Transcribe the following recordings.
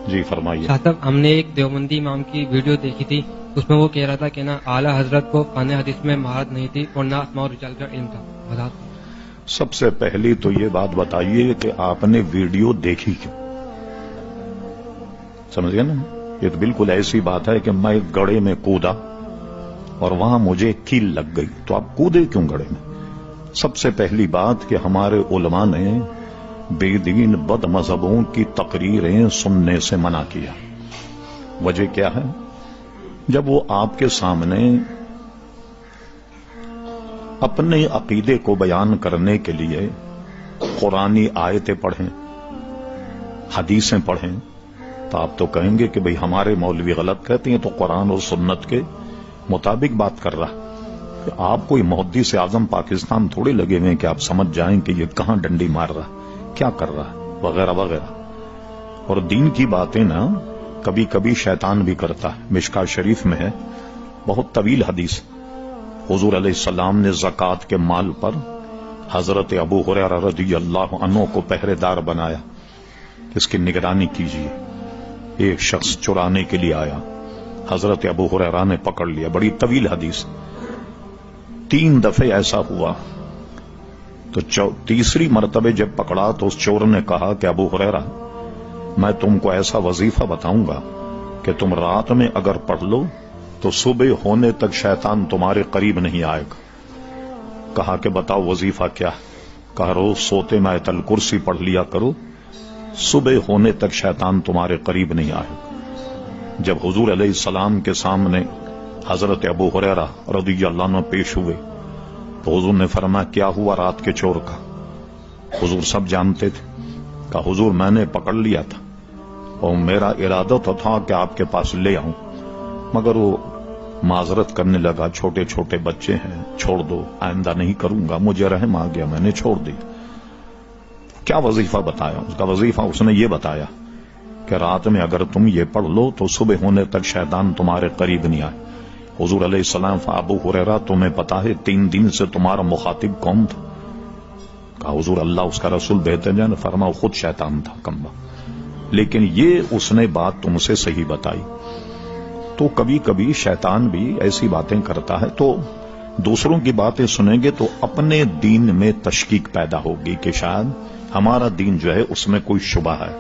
جی فرمائیے. صاحب ہم نے ایک دیوبندی امام کی ویڈیو دیکھی تھی، اس میں وہ کہہ رہا تھا کہ نا اعلیٰ حضرت کو فن حدیث میں مہارت نہیں تھی اور نہ اسماء الرجال کا علم تھا. سب سے پہلی تو یہ بات بتائیے کہ آپ نے ویڈیو دیکھی کیوں؟ سمجھ گئے نا؟ یہ تو بالکل ایسی بات ہے کہ میں گڑھے میں کودا اور وہاں مجھے کیل لگ گئی، تو آپ کودے کیوں گڑھے میں؟ سب سے پہلی بات کہ ہمارے علماء نے بے دین بد مذہبوں کی تقریریں سننے سے منع کیا. وجہ کیا ہے؟ جب وہ آپ کے سامنے اپنے عقیدے کو بیان کرنے کے لیے قرآنی آیتیں پڑھیں، حدیثیں پڑھیں، تو آپ تو کہیں گے کہ بھئی ہمارے مولوی غلط کہتے ہیں، تو قرآن اور سنت کے مطابق بات کر رہا. آپ کوئی محدث اعظم پاکستان تھوڑے لگے ہوئے ہیں کہ آپ سمجھ جائیں کہ یہ کہاں ڈنڈی مار رہا، کیا کر رہا ہے، وغیرہ وغیرہ. اور دین کی باتیں نا کبھی کبھی شیطان بھی کرتا ہے. مشکاۃ شریف میں ہے بہت طویل حدیث، حضور علیہ السلام نے زکوٰۃ کے مال پر حضرت ابو ہریرہ رضی اللہ عنہ کو پہرے دار بنایا، اس کی نگرانی کیجیے. ایک شخص چرانے کے لیے آیا، حضرت ابو ہریرہ نے پکڑ لیا. بڑی طویل حدیث. 3 دفعے ایسا ہوا تو تیسری مرتبہ جب پکڑا تو اس چور نے کہا کہ ابو ہریرہ میں تم کو ایسا وظیفہ بتاؤں گا کہ تم رات میں اگر پڑھ لو تو صبح ہونے تک شیطان تمہارے قریب نہیں آئے گا. کہا کہ بتاؤ وظیفہ کیا؟ کہا روز سوتے میں آیت الکرسی پڑھ لیا کرو، صبح ہونے تک شیطان تمہارے قریب نہیں آئے گا. جب حضور علیہ السلام کے سامنے حضرت ابو ہریرہ رضی اللہ عنہ پیش ہوئے تو حضور نے فرمایا کیا ہوا رات کے چور کا؟ حضور سب جانتے تھے. کہا حضور میں نے پکڑ لیا تھا اور میرا ارادہ تو تھا کہ آپ کے پاس لے آؤں، مگر وہ معذرت کرنے لگا، چھوٹے چھوٹے بچے ہیں، چھوڑ دو، آئندہ نہیں کروں گا. مجھے رحم آ گیا، میں نے چھوڑ دی. کیا وظیفہ بتایا؟ اس کا وظیفہ اس نے یہ بتایا کہ رات میں اگر تم یہ پڑھ لو تو صبح ہونے تک شیطان تمہارے قریب نہیں آئے. حضور علیہ السلام ابو ہریرہ تمہیں پتا ہے 3 دن سے تمہارا مخاطب کون تھا؟ کہا حضور اللہ اس کا رسول بہتر جانے. فرمایا خود شیطان تھا کمبا. لیکن یہ اس نے بات تم سے صحیح بتائی. تو کبھی کبھی شیطان بھی ایسی باتیں کرتا ہے، تو دوسروں کی باتیں سنیں گے تو اپنے دین میں تشکیک پیدا ہوگی کہ شاید ہمارا دین جو ہے اس میں کوئی شبہ ہے،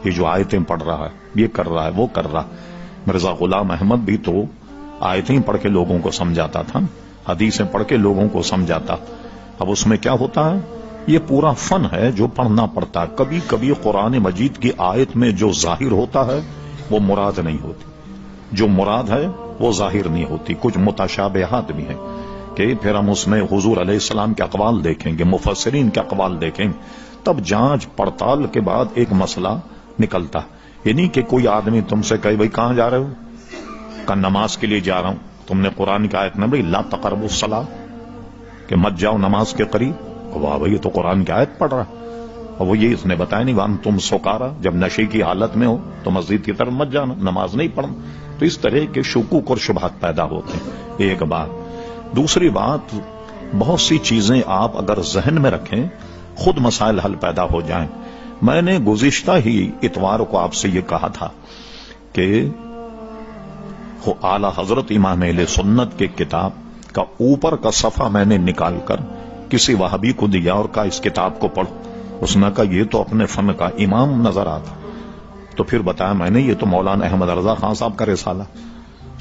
یہ جو آیتیں پڑھ رہا ہے، یہ کر رہا ہے، وہ کر رہا. مرزا غلام احمد بھی تو آیتیں پڑھ کے لوگوں کو سمجھاتا تھا، حدیثیں پڑھ کے لوگوں کو سمجھاتا. اب اس میں کیا ہوتا ہے؟ یہ پورا فن ہے جو پڑھنا پڑتا ہے. کبھی کبھی قرآن مجید کی آیت میں جو ظاہر ہوتا ہے وہ مراد نہیں ہوتی، جو مراد ہے وہ ظاہر نہیں ہوتی. کچھ متشابہات بھی ہیں کہ پھر ہم اس میں حضور علیہ السلام کے اقوال دیکھیں گے، مفسرین کے اقوال دیکھیں گے، تب جانچ پڑتال کے بعد ایک مسئلہ نکلتا. یہ نہیں کہ کوئی آدمی تم سے کہے بھائی کہاں جا رہے ہو؟ کہ نماز کے لیے جا رہا ہوں. تم نے قرآن کی آیت نہ پڑھی لا تقربوا الصلاۃ کہ مت جاؤ نماز کے قریب؟ واہ بھائی یہ تو قرآن کی آیت پڑھ رہا. اور وہ یہ اس نے بتایا نہیں وان تم سکارا، جب نشے کی حالت میں ہو تو مسجد کی طرف مت جانا، نماز نہیں پڑھنا. تو اس طرح کے شکوک اور شبہات پیدا ہوتے ہیں. ایک بات. دوسری بات، بہت سی چیزیں آپ اگر ذہن میں رکھیں خود مسائل حل پیدا ہو جائیں. میں نے گزشتہ ہی اتوار کو آپ سے یہ کہا تھا کہ اعلی حضرت امام اہل سنت کے کتاب کا اوپر کا صفحہ میں نے نکال کر کسی وہابی کو دیا اور کہا اس کتاب کو پڑھو. اس نے کہا یہ تو اپنے فن کا امام نظر آتا. تو پھر بتایا میں نے یہ تو مولانا احمد رضا خان صاحب کا رسالہ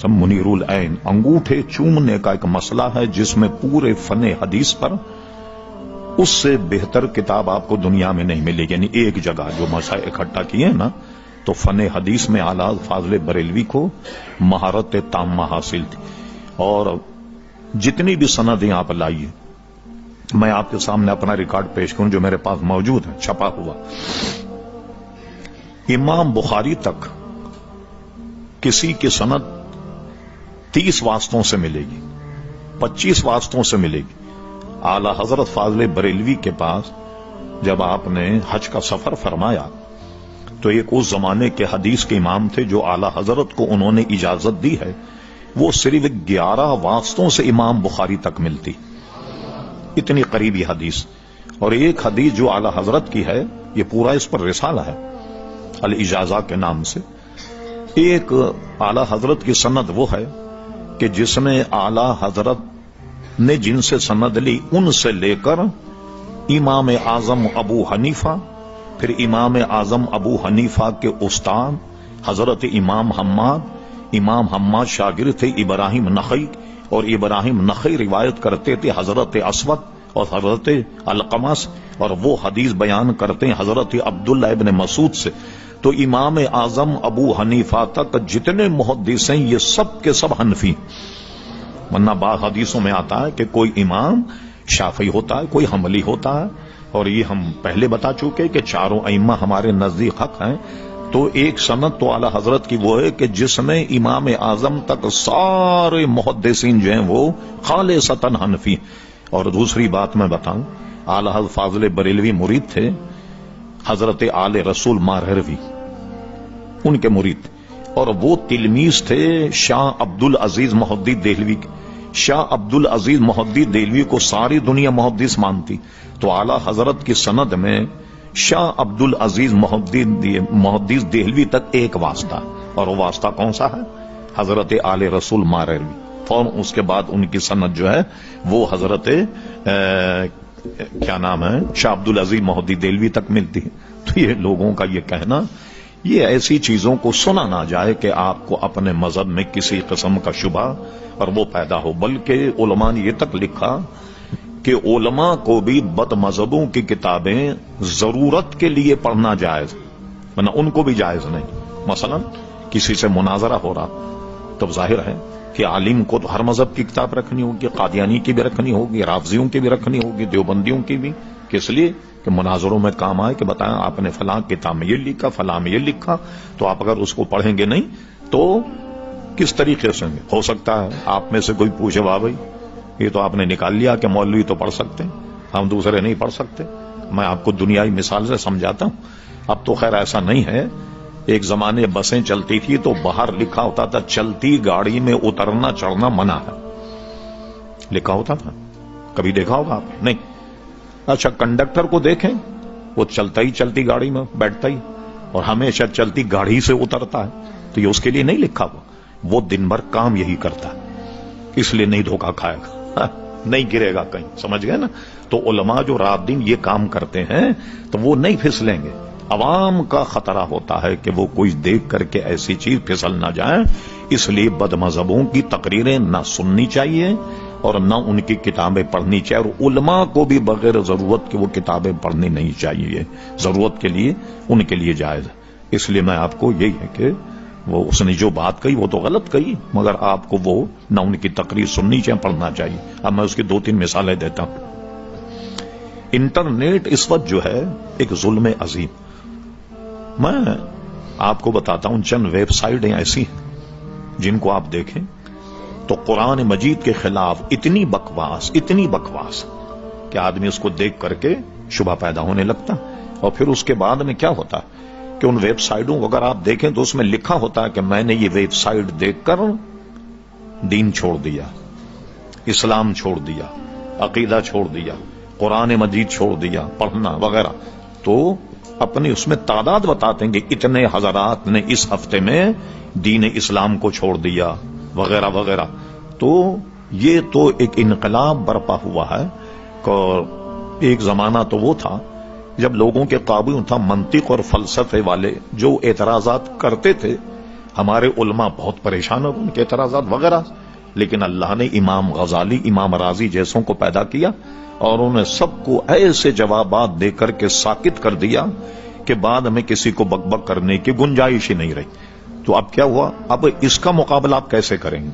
سب منیر العین انگوٹھے چومنے کا ایک مسئلہ ہے جس میں پورے فن حدیث پر اس سے بہتر کتاب آپ کو دنیا میں نہیں ملے گی. یعنی ایک جگہ جو مسائل اکٹھا کیے نا تو فن حدیث میں اعلیٰ فاضل بریلوی کو مہارت تامہ حاصل تھی. اور جتنی بھی سندیں آپ لائیے، میں آپ کے سامنے اپنا ریکارڈ پیش کروں جو میرے پاس موجود ہے چھپا ہوا. امام بخاری تک کسی کی سند 30 واسطوں سے ملے گی، 25 واسطوں سے ملے گی. اعلی حضرت فاضل بریلوی کے پاس جب آپ نے حج کا سفر فرمایا تو ایک اس زمانے کے حدیث کے امام تھے جو اعلی حضرت کو انہوں نے اجازت دی ہے، وہ صرف 11 واسطوں سے امام بخاری تک ملتی. اتنی قریبی حدیث. اور ایک حدیث جو اعلی حضرت کی ہے، یہ پورا اس پر رسالہ ہے الاجازہ کے نام سے، ایک اعلی حضرت کی سند وہ ہے کہ جس میں اعلی حضرت نے جن سے سند لی ان سے لے کر امام اعظم ابو حنیفہ، پھر امام اعظم ابو حنیفہ کے استاد حضرت امام حماد شاگرد تھے ابراہیم نخعی، اور ابراہیم نخعی روایت کرتے تھے حضرت اسود اور حضرت علقمہ سے، اور وہ حدیث بیان کرتے ہیں حضرت عبداللہ ابن مسعود سے۔ تو امام اعظم ابو حنیفہ تک جتنے محدث ہیں یہ سب کے سب حنفی، ورنہ بعض حدیثوں میں آتا ہے کہ کوئی امام شافعی ہوتا ہے، کوئی حنبلی ہوتا ہے، اور یہ ہم پہلے بتا چکے کہ چاروں ائمہ ہمارے نزدیک حق ہیں۔ تو ایک سند تو اعلی حضرت کی وہ ہے کہ جس میں امام اعظم تک سارے محدثین جو ہیں وہ خالصتاً حنفی۔ اور دوسری بات میں بتاؤں، اعلی حضرت فاضل بریلوی مرید تھے حضرت آل رسول مارہروی، ان کے مرید، اور وہ تلمیذ تھے شاہ عبد العزیز محدث دہلوی کے۔ شاہ عبد العزیز محدث دہلوی کو ساری دنیا محدث مانتی، تو اعلی حضرت کی سند میں شاہ عبد العزیز محدث دہلوی تک ایک واسطہ، اور وہ واسطہ کون سا ہے؟ حضرت آل رسول مارہروی۔ فوراً اس کے بعد ان کی سند جو ہے وہ حضرت کیا نام ہے شاہ عبد العزیز محدث دہلوی تک ملتی ہے۔ تو یہ لوگوں کا یہ کہنا، یہ ایسی چیزوں کو سنا نہ جائے کہ آپ کو اپنے مذہب میں کسی قسم کا شبہ اور وہ پیدا ہو، بلکہ علماء نے یہ تک لکھا کہ علماء کو بھی بد مذہبوں کی کتابیں ضرورت کے لیے پڑھنا جائز، ورنہ ان کو بھی جائز نہیں۔ مثلا کسی سے مناظرہ ہو رہا تو ظاہر ہے کہ عالم کو تو ہر مذہب کی کتاب رکھنی ہوگی، قادیانی کی بھی رکھنی ہوگی، رافضیوں کی بھی رکھنی ہوگی، دیوبندیوں کی بھی، کس لیے کہ مناظروں میں کام آئے کہ بتائیں آپ نے فلاں کتاب میں یہ لکھا، فلاں میں یہ لکھا، تو آپ اگر اس کو پڑھیں گے نہیں تو کس طریقے سے ہو سکتا ہے آپ میں سے کوئی پوچھے واہ بھائی یہ تو آپ نے نکال لیا کہ مولوی تو پڑھ سکتے ہیں، ہم دوسرے نہیں پڑھ سکتے۔ میں آپ کو دنیائی مثال سے سمجھاتا ہوں، اب تو خیر ایسا نہیں ہے۔ ایک زمانے بسیں چلتی تھی تو باہر لکھا ہوتا تھا چلتی گاڑی میں اترنا چڑھنا منع ہے، لکھا ہوتا تھا، کبھی دیکھا ہوگا آپ؟ نہیں۔ اچھا کنڈکٹر کو دیکھیں، وہ چلتا ہی چلتی گاڑی میں بیٹھتا ہی اور ہمیشہ چلتی گاڑی سے اترتا ہے، تو یہ اس کے لیے نہیں لکھا ہوا، وہ دن بھر کام یہی کرتا ہے، اس لیے نہیں دھوکہ کھائے گا، نہیں گرے گا کہیں، سمجھ گئے نا؟ تو علماء جو رات دن یہ کام کرتے ہیں تو وہ نہیں پھسلیں گے۔ عوام کا خطرہ ہوتا ہے کہ وہ کوئی دیکھ کر کے ایسی چیز پھسل نہ جائے، اس لیے بد مذہبوں کی تقریریں نہ سننی چاہیے اور نہ ان کی کتابیں پڑھنی چاہیے، اور علماء کو بھی بغیر ضرورت کے وہ کتابیں پڑھنی نہیں چاہیے، ضرورت کے لیے ان کے لیے جائز ہے۔ اس لیے میں آپ کو یہی ہے کہ وہ اس نے جو بات کہی وہ تو غلط کہی، مگر آپ کو وہ نہ ان کی تقریر سننی چاہیے پڑھنا چاہیے۔ اب میں اس کی 2-3 مثالیں دیتا ہوں۔ انٹرنیٹ اس وقت جو ہے ایک ظلم عظیم، میں آپ کو بتاتا ہوں چند ویب سائٹیں ایسی ہیں جن کو آپ دیکھیں تو قرآن مجید کے خلاف اتنی بکواس کہ آدمی اس کو دیکھ کر کے شبہ پیدا ہونے لگتا، اور پھر اس کے بعد میں کیا ہوتا کہ ان ویب سائٹوں کو اگر آپ دیکھیں تو اس میں لکھا ہوتا ہے کہ میں نے یہ ویب سائٹ دیکھ کر دین چھوڑ دیا، اسلام چھوڑ دیا، عقیدہ چھوڑ دیا، قرآن مجید چھوڑ دیا پڑھنا وغیرہ، تو اپنی اس میں تعداد بتاتے ہیں کہ اتنے حضرات نے اس ہفتے میں دین اسلام کو چھوڑ دیا وغیرہ وغیرہ۔ تو یہ تو ایک انقلاب برپا ہوا ہے، اور ایک زمانہ تو وہ تھا جب لوگوں کے قابو تھا منطق اور فلسفے والے جو اعتراضات کرتے تھے، ہمارے علماء بہت پریشان ہو ان کے اعتراضات وغیرہ، لیکن اللہ نے امام غزالی، امام رازی جیسوں کو پیدا کیا اور انہیں سب کو ایسے جوابات دے کر کے ساکت کر دیا کہ بعد میں کسی کو بک بک کرنے کی گنجائش ہی نہیں رہی۔ تو اب کیا ہوا؟ اب اس کا مقابلہ آپ کیسے کریں گے؟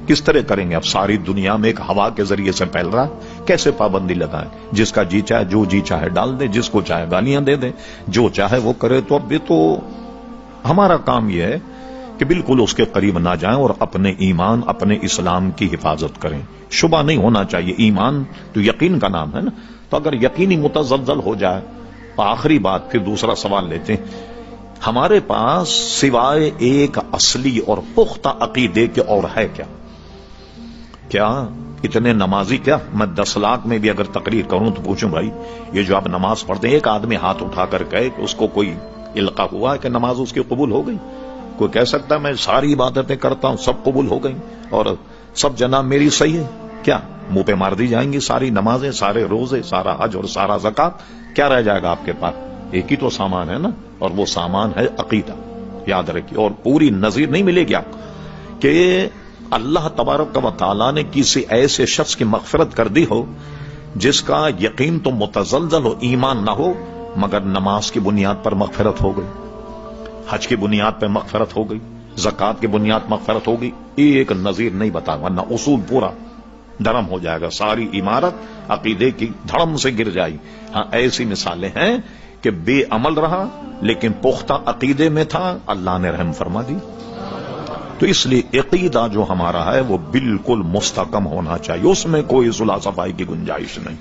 کس طرح کریں گے؟ اب ساری دنیا میں ایک ہوا کے ذریعے سے پھیل رہا ہے، کیسے پابندی لگائیں؟ جس کا جی چاہے جو جی چاہے ڈال دے، جس کو چاہے گالیاں دے دے، جو چاہے وہ کرے۔ تو اب یہ تو ہمارا کام یہ ہے کہ بالکل اس کے قریب نہ جائیں اور اپنے ایمان، اپنے اسلام کی حفاظت کریں۔ شبہ نہیں ہونا چاہیے، ایمان تو یقین کا نام ہے نا، تو اگر یقینی متزلزل ہو جائے۔ آخری بات، پھر دوسرا سوال لیتے ہیں، ہمارے پاس سوائے ایک اصلی اور پختہ عقیدے کے اور ہے کیا اتنے نمازی؟ کیا میں 10 لاکھ میں بھی اگر تقریر کروں تو پوچھوں بھائی یہ جو آپ نماز پڑھتے ہیں، ایک آدمی ہاتھ اٹھا کر کہے کہ اس کو کوئی علقہ ہوا ہے کہ نماز اس کی قبول ہو گئی؟ کوئی کہہ سکتا ہے میں ساری عبادتیں کرتا ہوں سب قبول ہو گئی اور سب جناب میری صحیح ہے؟ کیا منہ پہ مار دی جائیں گی ساری نمازیں، سارے روزے، سارا حج اور سارا زکات؟ کیا رہ جائے گا آپ کے پاس؟ ایک ہی تو سامان ہے نا، اور وہ سامان ہے عقیدہ، یاد رکھیے۔ اور پوری نظیر نہیں ملے گی آپ کہ اللہ تبارک و تعالیٰ نے کسی ایسے شخص کی مغفرت کر دی ہو جس کا یقین تو متزلزل ہو، ایمان نہ ہو، مگر نماز کی بنیاد پر مغفرت ہو گئی، حج کی بنیاد پر مغفرت ہو گئی، زکات کی بنیاد مغفرت ہو گئی۔ ایک نظیر نہیں بتا، ورنہ اصول پورا دھرم ہو جائے گا، ساری عمارت عقیدے کی دھڑم سے گر جائے۔ ہاں ایسی مثالیں ہیں کہ بے عمل رہا لیکن پختہ عقیدے میں تھا، اللہ نے رحم فرما دی۔ تو اس لیے عقیدہ جو ہمارا ہے وہ بالکل مستحکم ہونا چاہیے، اس میں کوئی صلح صفائی کی گنجائش نہیں،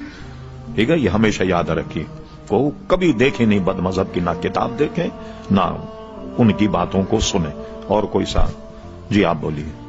ٹھیک ہے؟ یہ ہمیشہ یاد رکھیے۔ کو کبھی دیکھیں نہیں بد مذہب کی، نہ کتاب دیکھیں نہ ان کی باتوں کو سنیں۔ اور کوئی ساتھ؟ جی آپ بولیے۔